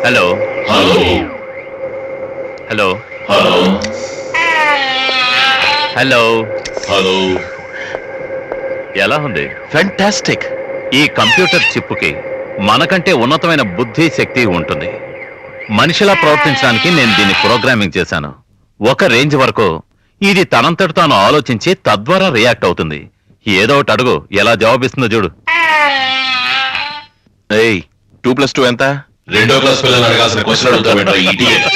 Hello hello hello hello hello hello. ఎలా ఉంది? Fantastic. ఈ కంప్యూటర్ చిప్పుకి మనకంటే ఉన్నతమైన బుద్ధి శక్తి ఉంటుంది. మనిషిలా ప్రవర్తించడానికి నేను దీన్ని ప్రోగ్రామింగ్ చేశాను. ఒక రేంజ్ వరకు ఇది తనంతట తాను ఆలోచించి తద్వారా రియాక్ట్ అవుతుంది. ఏదో ఒకటి అడుగు, ఎలా జవాబిస్తుందో చూడు. ఏయ్ 2+2 ఎంత? రెండో క్లాస్ పిల్లలు అడగాల్సిన క్వశ్చన్ అడుగుతావేంటో ఇడియట్.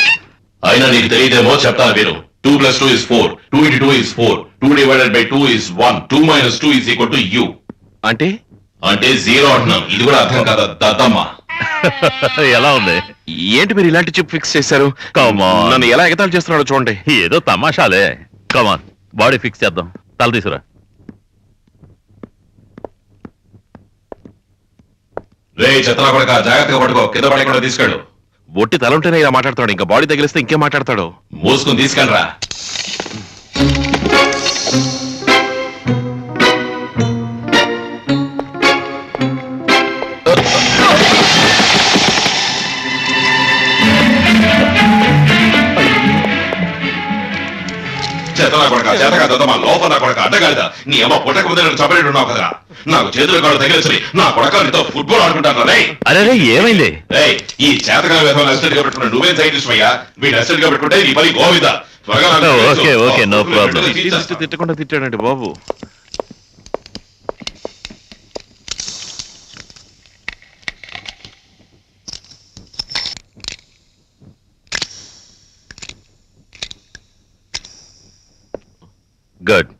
అయినా నీకు తెలియదేమో చెప్తాను మీరు. 2+2 is 4. 2 into 2 is 4. 2 divided by 2 is 1. 2 minus 2 is equal to u. అంటే అంటే 0 అంటున్నాం. ఇది కూడా అర్థం కాదా దద్దమ్మా? ఎలా ఉంది? ఏంటి మీరు ఇలాంటి చిప్ ఫిక్స్ చేశారు? Come on. నన్ను ఎలా ఎగతాళి చేస్తున్నాడో చూడండి. ఏదో తమాషాలే. కమాన్, బాడీ ఫిక్స్ చేద్దాం. తల తీసురా. రే చెత్తలా కొడక, జాగ్రత్తగా పట్టుకో, కింద పడకుండా తీసుకెళ్ళు. ఒట్టి తల ఉంటేనే ఇలా మాట్లాడతాడు, ఇంకా బాడీ తగిలిస్తే ఇంకేం మాట్లాడతాడు? మూసుకుని తీసుకెళ్ళరా. చెత్తలా కొడక, చేతగా దద్దమ్మా, లోపల కొడక, అడ్డగాలిదా నీ అమ్మ పుట్టక ముందే నన్ను చంపలేడు ఉన్నావు కదరా. నాకు చేతులు కాళ్ళు తగిలించి నా కొడక నీతో ఫుట్బాల్ ఆడుకుంటాను రే. అరే ఏమైంది? ఈ చేతగా వేధం అసిస్టెంట్ గా పెట్టుకున్న నువ్వేం సైంటిస్ట్ అయ్యా? వీడు అసిస్టెంట్ గా పెట్టుకుంటే నీ పని గోవిందా. త్వరగా ఓకే, no problem. తిట్టకుండా తిట్టాడండి బాబు. గుడ్.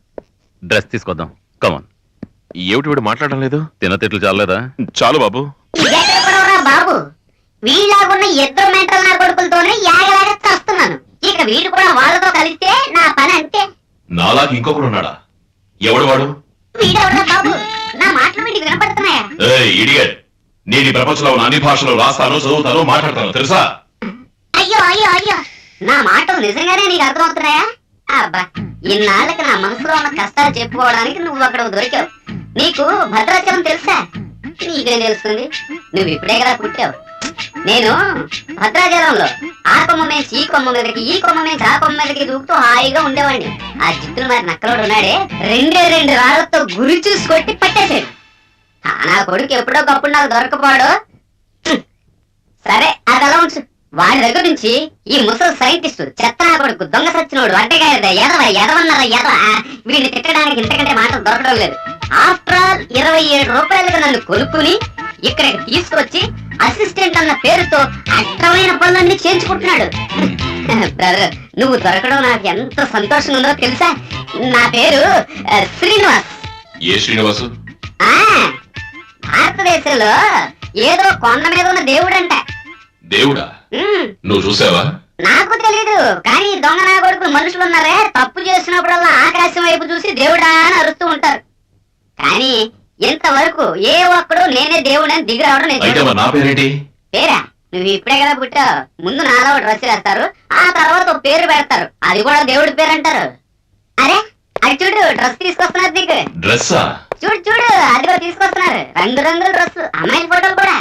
డ్రెస్ తీసుకొద్దాం. కమాన్. ఏమిటి వీడు మాట్లాడడం లేదు? తినతిట్లు చాలేదా? చాలు బాబు. బాబు వీళ్ళకున్న ఇద్దరు మెంటల్ నా కొడుకులతోనే యాగలాగా చేస్తున్నాను. ఇక వీడు కూడా వాళ్ళతో కలిస్తే నా పని అంతే. నాలాగా ఇంకొకడు ఉన్నాడా? ఎవడు వాడు? వీడెవడా బాబు? నా మాటలు వీడికి వినపడుతున్నాయా? ఇడియట్, నేను ఈ ప్రపంచంలో ఉన్న అన్ని భాషలు రాస్తాను, చదువుతాను, మాట్లాడతాను తెలుసా? అయ్యో అయ్యో అయ్యో, నా మాటలు నిజంగానే నీకు అర్థమవుతున్నాయా? అబ్బా, ఇన్నాళ్ళకి నా మనసులో ఉన్న కష్టాలు చెప్పుకోవడానికి నువ్వు అక్కడ దొరికావు. నీకు భద్రాచలం తెలుసా? నీకేం తెలుస్తుంది? నువ్వు ఇప్పుడే కదా పుట్టావు. నేను భద్రాచలంలో ఆ కొమ్మ మేసి ఈ కొమ్మ మీదకి, ఈ కొమ్మ మేసి ఆ కొమ్మ మీదకి దూకుతూ హాయిగా ఉండేవాడిని. ఆ జిత్తులు మరి నక్కలోడు ఉన్నాడే, రెండు రాళ్లతో గురి చూసి కొట్టి పట్టేశాడు. నా కొడుకు ఎప్పుడో ఒకప్పుడు నాకు దొరకపోడు. సరే అది అలా ఉంచు. వాడి దగ్గర నుంచి ఈ ముసలి సైంటిస్ట్ చెత్త నా కొడుకు దొంగ సచ్చినోడు అడ్డగాయద ఎదవన్నర ఎదవ వీడిని తిట్టడానికి ఇంతకంటే మాటలు దొరకడం లేదు. ఆఫ్టర్ ఆల్ 27 రూపాయలకు నన్ను కొనుక్కుని ఇక్కడికి తీసుకొచ్చి అసిస్టెంట్ అన్న పేరుతో అడ్డమైన పనులన్నీ చేయించుకుంటున్నాడు. బ్రదర్, నువ్వు దొరకడం నాకు ఎంత సంతోషంగా ఉందో తెలుసా? నా పేరు శ్రీనివాస్. ఏ శ్రీనివాసు? భారతదేశంలో ఏదో కొండ మీద ఉన్న దేవుడంట. దేవుడా? నువ్వు చూసావా? నాకు తెలీదు, కానీ దొంగ నా కొడుకు మనుషులు ఉన్నారే, తప్పు చేసినప్పుడల్లా ఆకాశం వైపు చూసి దేవుడా అని అరుస్తూ ఉంటారు. కానీ ఇంతవరకు ఏ ఒక్కడు నేనే దేవుడని దిగి రావడం అయితే మరి నా పేరేంటి? పేరా? నువ్వు ఇప్పుడే కదా పుట్టావు. ముందు నాలో డ్రెస్ వేస్తారు, ఆ తర్వాత ఒక పేరు పెడతారు, అది కూడా దేవుడి పేరు అంటారు. అరే అది చూడు, డ్రెస్ తీసుకొస్తున్నారు నీకు. డ్రెస్సా? చూడు చూడు, అది కూడా తీసుకొస్తున్నారు, రంగురంగుల డ్రెస్, అమ్మాయిల ఫోటోలు కూడా.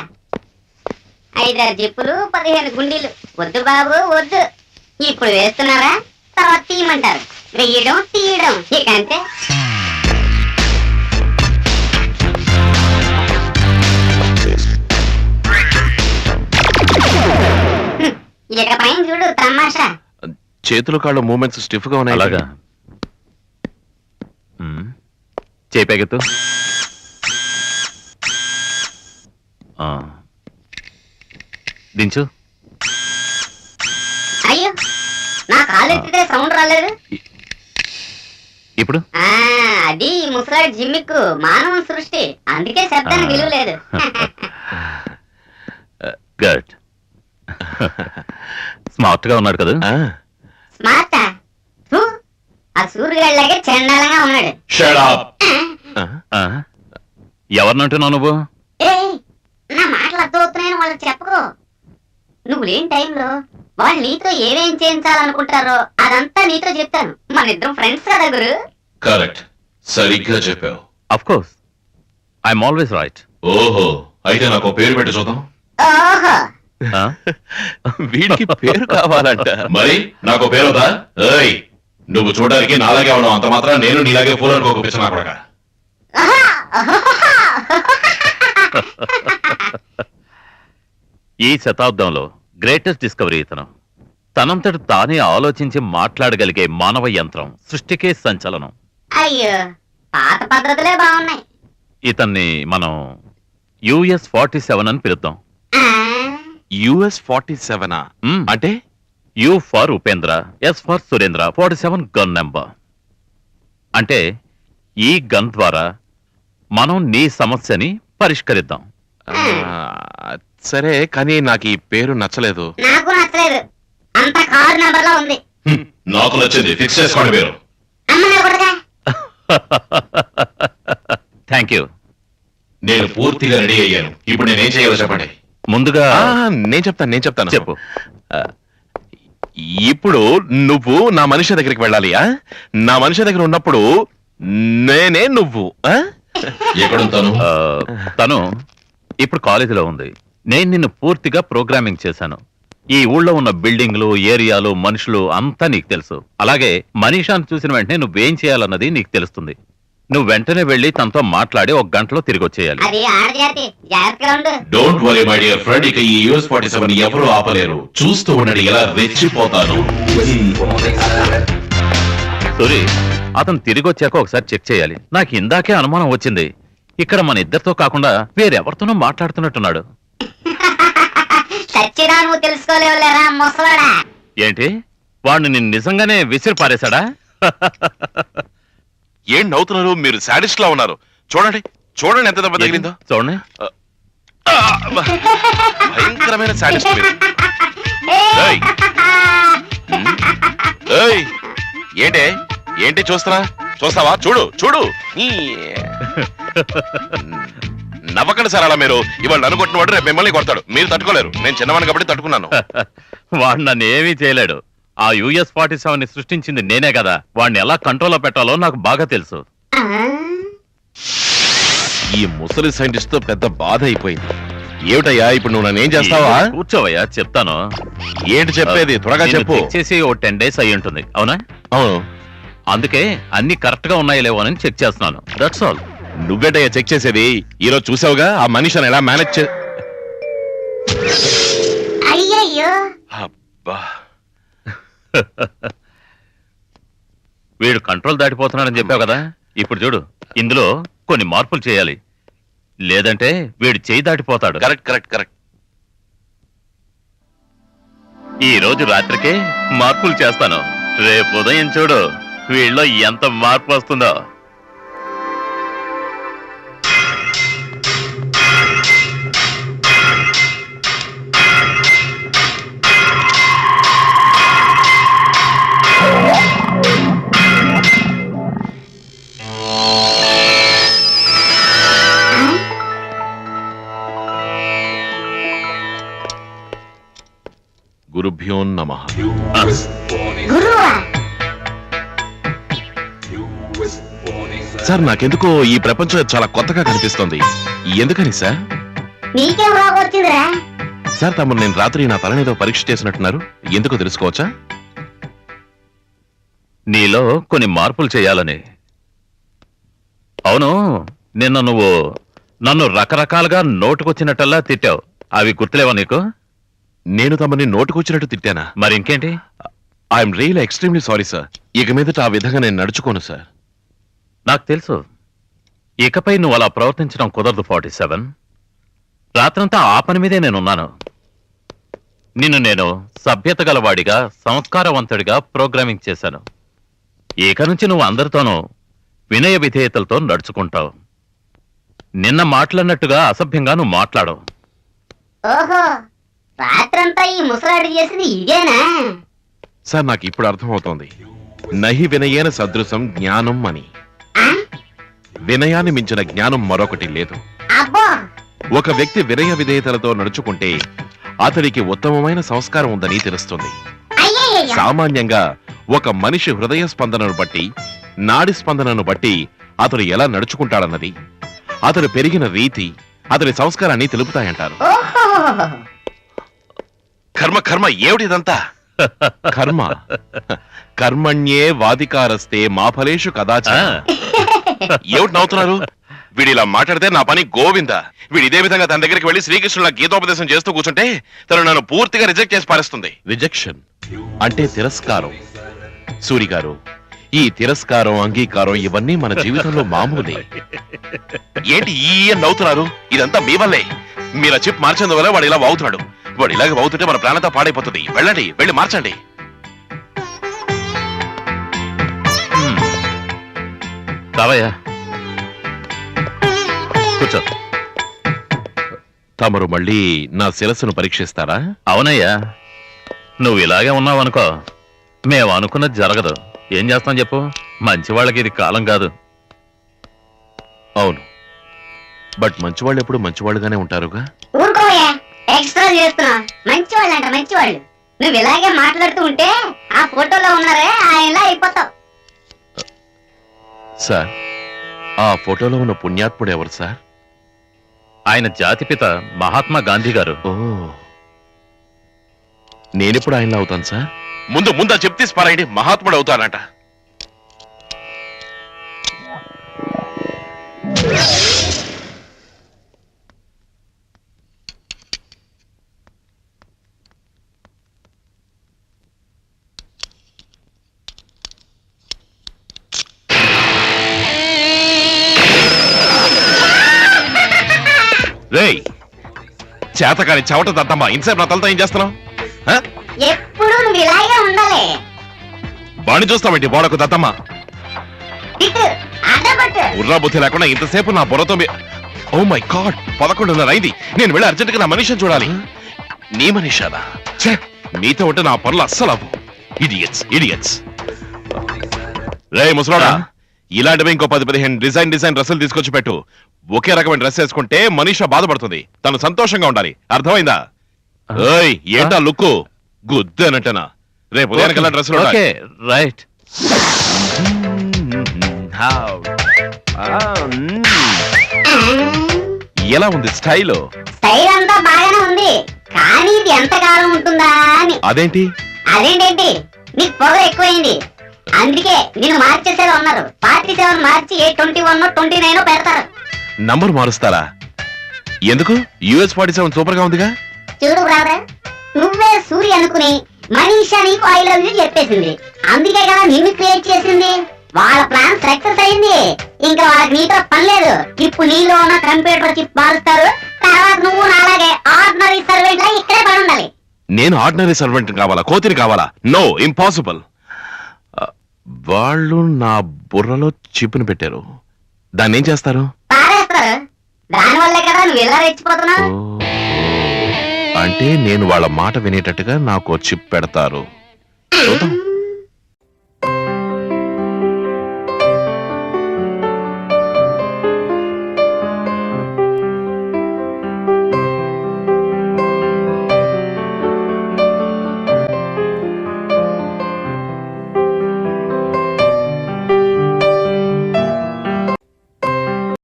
5-6 జిప్పులు, 15 గుండీలు. వద్దు బాబు వద్దు. ఇప్పుడు వేస్తున్నారా, తర్వాత తీయమంటారు, వేయడం తీయడం, ఇక అంతే. ఇక పైన చూడు తమాషా. చేతులు కాళ్ళు మూమెంట్స్ స్టిఫ్ గా ఉన్నాయి. అలాగా? చేపెగెత్తు. దించు. అయ్యో, నా కాలు ఎత్తితే సౌండ్ రాలేదు. ఇప్పుడు అది ముసలాడి జిమ్మిక్కు, మానవ సృష్టి, అందుకే శబ్దానికి విలువ లేదు. గుడ్. స్మార్ట్ గా ఉన్నాడు కదా? స్మార్ట్ ఆ సూర్యుడిలాగే చండాలంగా ఉన్నాడు. Shut up. ఎవరినంటున్నావు నువ్వు? నా మాటలు అర్థమవుతున్నాయని వాళ్ళకి చెప్పుకో. నువ్వు లేని టైంలో వాళ్ళు నీతో ఏమేం చేయించాలనుకుంటారో అదంతా నీతో చెప్తాను. మన ఇద్దరం ఫ్రెండ్స్ కదా గురు. కరెక్ట్, సరిగ్గా చెప్పావు. Of course, I'm always right. ఓహో, అయితే నాకు పేరు పెట్టి చూద్దాం. ఓహో, ఆ? వీడికి పేరు కావాలంట. మరి నాకు పేరుదా? ఏయ్, నువ్వు చూడడానికి నాలాగే ఉన్నావు, అంత మాత్రం నేను నీలాగే ఫోన్ అనుకోక పిచ్చనా కొడక. ఈ శతాబ్దంలో గ్రేటెస్ట్ డిస్కవరీ ఇతను. తనంతట తానే ఆలోచించి మాట్లాడగలిగే మానవ యంత్రం, సృష్టికే సంచలనం. అయ్యో, పాత పద్ధతులే బాగున్నాయి. ఇతన్ని మనం US-47 అని పిలుద్దాం. ఆ, US-47 మ్మ్. అంటే U for Upendra, S for Surendra, 47 gun number. అంటే ఈ గన్ ద్వారా మనం నీ సమస్యని పరిష్కరిద్దాం. ఆ, సరే, కానీ నాకు ఈ పేరు నచ్చలేదు. నాకు నచ్చలేదు. అంత కారు నెంబర్ లో ఉంది. నాకు నచ్చింది, ఫిక్స్ చేసుకోండి పేరు. అమ్మనే కొడగా. Thank you. నేను పూర్తిగా రెడీ అయ్యాను. ఇప్పుడు నేనేం చేయాలో చెప్పండి. ముందుగా నేను చెప్తాను. చెప్పు. ఇప్పుడు నువ్వు నా మనిషి దగ్గరికి వెళ్ళాలి. నా మనిషి దగ్గర ఉన్నప్పుడు నేనే నువ్వు. ఎక్కడుంటాను? ఆ, తను ఇప్పుడు కాలేజీలో ఉంది. నేను నిన్ను పూర్తిగా ప్రోగ్రామింగ్ చేశాను. ఈ ఊళ్ళో ఉన్న బిల్డింగ్లు, ఏరియాలు, మనుషులు అంతా నీకు తెలుసు. అలాగే మనీషాను చూసిన వెంటనే నువ్వేం చేయాలన్నది నీకు తెలుస్తుంది. నువ్వు వెంటనే వెళ్ళి తనతో మాట్లాడి 1 గంటలో తిరిగి వచ్చేయాలి. అది ఆడజాతి, జాగ్రత్తగా ఉండు. Don't worry my dear friend, ఇక ఈ US-47 ఎవరు ఆపలేరు. చూస్తూ ఉండండి ఎలా రెచ్చిపోతాను. సూరి, అతను తిరిగి వచ్చాక ఒకసారి చెక్ చేయాలి. నాకు ఇందాకే అనుమానం వచ్చింది. ఇక్కడ మన ఇద్దరితో కాకుండా వేరెవరితోనో మాట్లాడుతున్నట్టున్నాడు. చచ్చిరా నువ్వు తెలుసుకోలేవులేరా ముసలాడా. ఏంటి, వాడిని నిన్ను నిజంగానే విసిరి పారేశాడా? ఏం నవ్వుతున్నారు? మీరు సాడిస్ట్ లా ఉన్నారు. చూడండి ఎంత దెబ్బ తగిలిందో. చూడండి. ఆ, భయంకరమైన సాడిస్ట్ మీరు. ఏయ్! ఏయ్! ఏంటి చూస్తావా? చూడు. ఈ! నవ్వకండి సార్ అలా. మీరు ఇవాళ నన్ను కొట్టిన వాడు రేపు మిమ్మల్ని కొడతాడు. మీరు తట్టుకోలేరు. నేను చిన్నవాడిని కాబట్టి తట్టుకున్నాను. వాడు నన్ను ఏమీ చేయలేడు. ఆ US-47 ని సృష్టించింది నేనే కదా. వాడిని ఎలా కంట్రోల్లో పెట్టాలో నాకు బాగా తెలుసు. ఆ, ఈ ముసలి సైంటిస్ట్ తో పెద్ద బాధ అయిపోయింది. ఏమిటయ్యా ఇప్పుడు నువ్వు నన్ను ఏం చేస్తావా? కూర్చోవయ్యా, చెప్తాను. ఏంటి చెప్పేది? త్వరగా నిన్ను చెప్పు. చెక్ చేసి 10 days అయి ఉంటుంది, అవునా? అవును. అందుకే అన్ని కరెక్ట్ గా ఉన్నాయో లేవో అని చెక్ చేస్తున్నాను. That's all. నువ్వేటయ్యా చెక్ చేసేది? ఈరోజు చూసావుగా ఆ మనిషిని ఎలా మేనేజ్ అయ్యయ్యో. అబ్బా, వీడు కంట్రోల్ దాటిపోతున్నాడని చెప్పావు కదా. ఇప్పుడు చూడు, ఇందులో కొన్ని మార్పులు చేయాలి. లేదంటే వీడు చేయి దాటిపోతాడు. కరెక్ట్. ఈ రోజు రాత్రికే మార్పులు చేస్తాను. రేపు ఉదయం చూడు వీళ్ళలో ఎంత మార్పు వస్తుందో. గురుభ్యో నమః. గురువా? సార్, నాకెందుకో ఈ ప్రపంచం చాలా కొత్తగా కనిపిస్తోంది. ఎందుకని సార్? నీకేం రోగం వచ్చిందిరా? సార్, తమను నేను రాత్రి నా తలనేదో పరీక్ష చేసినట్టున్నారు. ఎందుకో తెలుసుకోవచ్చా? నీలో కొన్ని మార్పులు చేయాలని. అవును, నిన్న నువ్వు నన్ను రకరకాలుగా నోటుకొచ్చినట్టల్లా తిట్టావు. అవి గుర్తులేవా నీకు? నేను తమని నోటుకొచ్చినట్టు తిట్టానా? మరి ఇంకేంటి? I'm real extremely sorry sir. ఇక మీదట ఆ విధంగా నేను నడుచుకోను సార్. నాకు తెలుసు. ఇకపై నువ్వు అలా ప్రవర్తించడం కుదరదు 47. రాత్రంతా ఆ పని మీదే నేనున్నాను. నిన్ను నేను సభ్యత గలవాడిగా, సంస్కారవంతుడిగా ప్రోగ్రామింగ్ చేశాను. ఇక నుంచి నువ్వు అందరితోనూ వినయ విధేయతలతో నడుచుకుంటావు. నిన్న మాట్లాడినట్టుగా అసభ్యంగా నువ్వు మాట్లాడవు. ఓహో, రాత్రంతా ఈ ముసలాడు చేసింది ఇదేనా? సార్, నాకు ఇప్పుడు అర్థమవుతోంది. నహి వినయేన సదృశం జ్ఞానం అని. ఆ? వినయాన్ని మించిన జ్ఞానం మరొకటి లేదు. అబ్బో, ఒక వ్యక్తి వినయ విధేయతలతో నడుచుకుంటే అతడికి ఉత్తమమైన సంస్కారం ఉందని తెలుస్తుంది. అయ్యయ్యో. సామాన్యంగా ఒక మనిషి హృదయ స్పందనను బట్టి, నాడి స్పందనను బట్టి అతడు ఎలా నడుచుకుంటాడన్నది, అతడు పెరిగిన రీతి అతడి సంస్కారాన్ని తెలుపుతాయంటారు. ఓహో, కర్మ కర్మ ఏమిటిదంతా కర్మ కర్మణ్యే వాదికారస్తే మా ఫలేషు కదాచ ఏమిటి నవ్వుతున్నారు వీడు ఇలా మాట్లాడితే నా పని గోవింద వీడు ఇదే విధంగా తన దగ్గరికి వెళ్లి శ్రీకృష్ణుల గీతోపదేశం చేస్తూ కూర్చుంటే తను నన్ను పూర్తిగా రిజెక్ట్ చేసి పారేస్తుంది రిజెక్షన్ అంటే తిరస్కారం సూరి గారు ఈ తిరస్కారం అంగీకారం ఇవన్నీ మన జీవితంలో మామూలే ఏంటి ఈ నవ్వుతున్నారు ఇదంతా మీ వల్లే మీరు చిప్ మార్చేందువల్ల వాడు ఇలా వాగుతున్నాడు వాడు ఇలాగ వాగుతుంటే మన ప్రాణంతా పాడైపోతుంది వెళ్ళండి వెళ్ళి మార్చండి రావయ్యా కూర్చో. తమరు మళ్ళీ నా శిరస్సును పరీక్షిస్తారా అవునయ్యా, నువ్వు ఇలాగే ఉన్నావనుకో మేము అనుకున్నది జరగదు. ఏం చేస్తాం చెప్పు, మంచి వాళ్ళకి ఇది కాలం కాదు. అవును, బట్ మంచివాళ్ళు ఎప్పుడు మంచివాళ్ళుగానే ఉంటారుగా. ఊరుకోయా, ఎక్స్ట్రా చేస్తున్నా. మంచి వాళ్ళు అంట, మంచి వాళ్ళు. నువ్వు ఇలాగే మాట్లాడుతూ ఉంటే ఆ ఫోటోలో ఉన్నారే ఆయనలా అయిపోతావు. సార్, ఆ ఫోటోలో ఉన్న పుణ్యాత్ముడు ఎవరు సార్? ఆయన జాతిపిత మహాత్మా గాంధీ గారు. ఓ, నేనెప్పుడు ఆయనలో అవుతాను సార్? ముందు ముందు చెప్తే స్పారాయండి, మహాత్ముడు అవుతానంట. రేయ్, చేతకాని చవట దద్దమ్మా, ఇంతసేపు నా తలతో ఏం చేస్తున్నావు? ఎప్పుడు నువ్వు ఇలాగే ఉండాలి. బాణి చూస్తామేంటి బోడకు దద్దమ్మా? ఇటు అడ్డపట్టు. ఉర్రా బుద్ధి లేకుండా ఇంతసేపు నా బుర్రతో ఓ మై గాడ్, 11:30 అయింది. నేను వెళ్ళి అర్జెంటుగా నా మనిషిని చూడాలి. నీ మనిషానా? ఛే, నీతో ఉంటే నా పనులు అస్సలు అవ్వు. Idiots idiots. రే ముసలోడా, ఇలాంటివి ఇంకో 10-15 డిజైన్ డ్రెస్సులు తీసుకొచ్చి పెట్టు. ఒకే రకమైన డ్రెస్ వేసుకుంటే మనిషి బాధపడుతుంది, తను సంతోషంగా ఉండాలి. అర్థమైందా? ఏయ్, ఏంటా లుక్కు? గుద్దు అన్నట్టనా? రేపు ఉదయానికల్లా డ్రెస్సులు ఉండాలి. Okay, right. ఎలా ఉంది స్టైల్? స్టైల్ అంతా బాగానే ఉంది, కానీ ఇది ఎంతకాలం ఉంటుందా అని. అదేంటి? అదేంటేంటి, నీకు పొగ ఎక్కువైంది, అందుకే నేను మార్చేసేలా ఉన్నారు. 47 మార్చి 21 29 పెడతారు. నంబర్ మారుస్తారా? ఎందుకు? US 47 సూపర్ గా ఉందిగా. చూడు బ్రాదర్, నువ్వే సూర్య అనుకుని మనీషా నీకు ఐ లవ్ యూ చెప్పేసింది, అందుకే కదా నిన్ను క్రియేట్ చేసింది. వాళ్ళ ప్లాన్ సక్సెస్ అయింది, ఇంకా వాళ్ళకి నీతో పని లేదు. ఇప్పుడు నీలో ఉన్న కంప్యూటర్ చిప్ మారుస్తారు, తర్వాత నువ్వు నాలాగే ఆర్డినరీ సర్వెంట్ లా ఇక్కడే పడి ఉండాలి. నేను ఆర్డినరీ సర్వెంట్ కావాలా, కోతిని కావాలా? No, impossible. వాళ్ళు నా బుర్రలో చిప్పుని పెట్టారు, దాన్ని ఏం చేస్తారు? పారేస్తారు. దానివల్లే కదా నువ్వు ఇలా రెచ్చిపోతున్నావు. అంటే నేను వాళ్ళ మాట వినేటట్టుగా నాకు చిప్ పెడతారు. చూద్దాం.